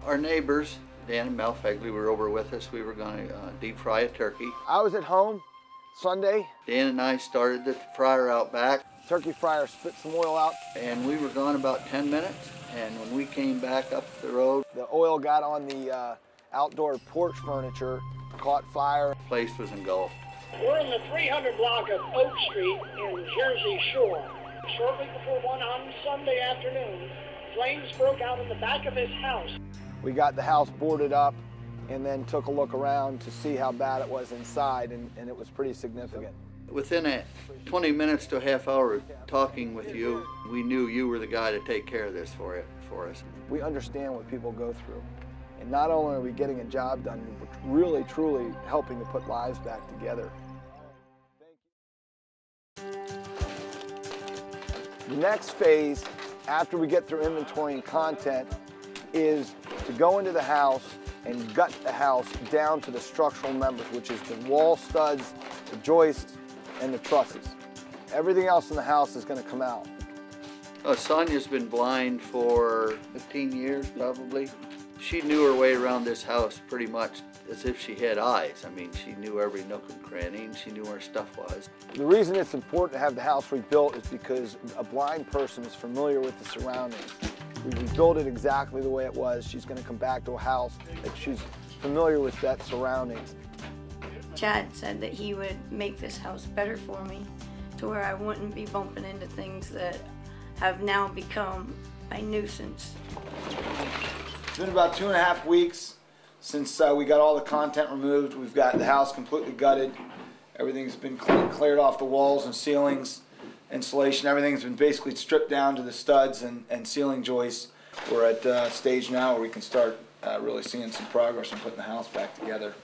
Our neighbors, Dan and Mel Fegley, were over with us. We were going to deep fry a turkey. I was at home Sunday. Dan and I started the fryer out back. Turkey fryer spit some oil out. And we were gone about 10 minutes. And when we came back up the road, the oil got on the outdoor porch furniture, caught fire. The place was engulfed. We're in the 300 block of Oak Street in Jersey Shore. Shortly before 1 on Sunday afternoon, flames broke out in the back of his house. We got the house boarded up and then took a look around to see how bad it was inside, and it was pretty significant. Within 20 minutes to a half hour of talking with you, we knew you were the guy to take care of this for us. We understand what people go through. And not only are we getting a job done, but really, truly helping to put lives back together. The next phase, after we get through inventory and content, is to go into the house and gut the house down to the structural members, which is the wall studs, the joists, and the trusses. Everything else in the house is going to come out. Sonia's been blind for 15 years, probably. She knew her way around this house pretty much as if she had eyes. I mean, she knew every nook and cranny, and she knew where stuff was. The reason it's important to have the house rebuilt is because a blind person is familiar with the surroundings. We rebuilt it exactly the way it was. She's going to come back to a house that she's familiar with that surroundings. Chad said that he would make this house better for me to where I wouldn't be bumping into things that have now become a nuisance. It's been about 2.5 weeks since we got all the content removed. We've got the house completely gutted. Everything's been cleared off the walls and ceilings. Insulation, everything's been basically stripped down to the studs and ceiling joists. We're at a stage now where we can start really seeing some progress and putting the house back together.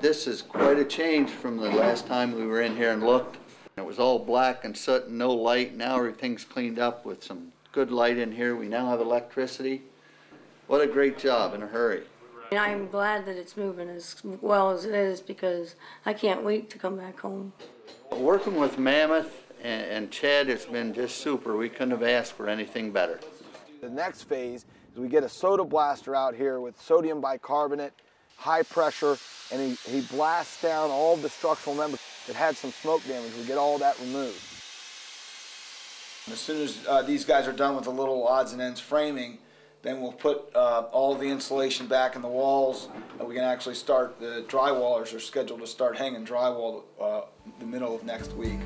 This is quite a change from the last time we were in here and looked. It was all black and soot and no light. Now everything's cleaned up with some good light in here. We now have electricity. What a great job in a hurry. And I'm glad that it's moving as well as it is because I can't wait to come back home. Working with Mammoth and Chad has been just super. We couldn't have asked for anything better. The next phase is we get a soda blaster out here with sodium bicarbonate, high pressure, and he blasts down all the structural members that had some smoke damage. We get all that removed. As soon as these guys are done with the little odds and ends framing, then we'll put all the insulation back in the walls, and we can actually start, the drywallers are scheduled to start hanging drywall the middle of next week.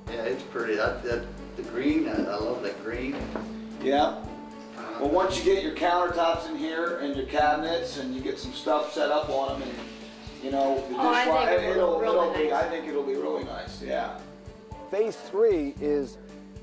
Yeah, it's pretty. The green, I love that green. Yeah. Well, once you get your countertops in here and your cabinets and you get some stuff set up on them, and you know, the dishwasher, I think it'll be really nice. Yeah. Phase 3 is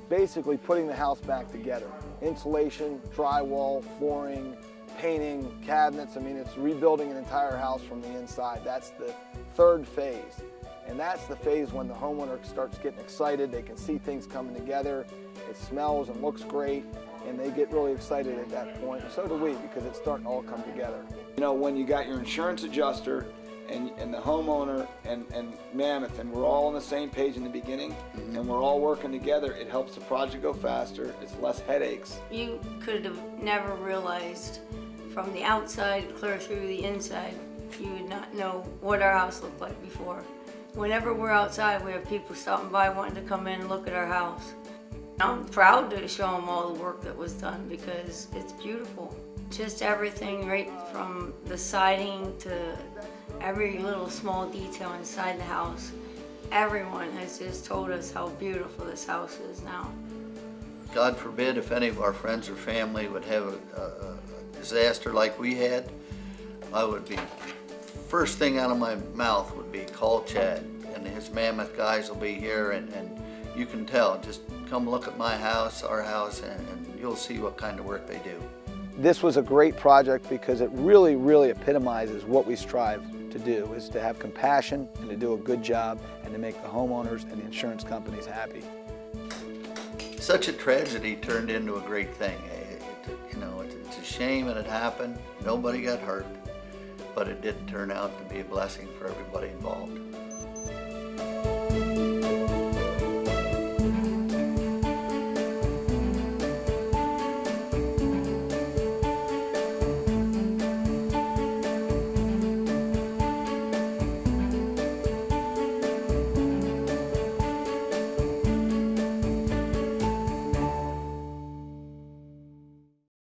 basically putting the house back together. Insulation, drywall, flooring, painting, cabinets. I mean, it's rebuilding an entire house from the inside. That's the third phase. And that's the phase when the homeowner starts getting excited. They can see things coming together. It smells and looks great, and they get really excited at that point. And so do we, because it's starting to all come together. You know, when you got your insurance adjuster and the homeowner and Mammoth, and we're all on the same page in the beginning, and we're all working together, it helps the project go faster. It's less headaches. You could have never realized from the outside clear through the inside, you would not know what our house looked like before. Whenever we're outside, we have people stopping by wanting to come in and look at our house. I'm proud to show them all the work that was done because it's beautiful. Just everything, right from the siding to every little small detail inside the house. Everyone has just told us how beautiful this house is now. God forbid if any of our friends or family would have a disaster like we had, I would be, first thing out of my mouth would be call Chad, and his Mammoth guys will be here, and you can tell, just come look at my house, our house, and you'll see what kind of work they do. This was a great project because it really, really epitomizes what we strive to do, is to have compassion and to do a good job and to make the homeowners and the insurance companies happy. Such a tragedy turned into a great thing. You know, it's a shame and it happened. Nobody got hurt, but it did turn out to be a blessing for everybody involved.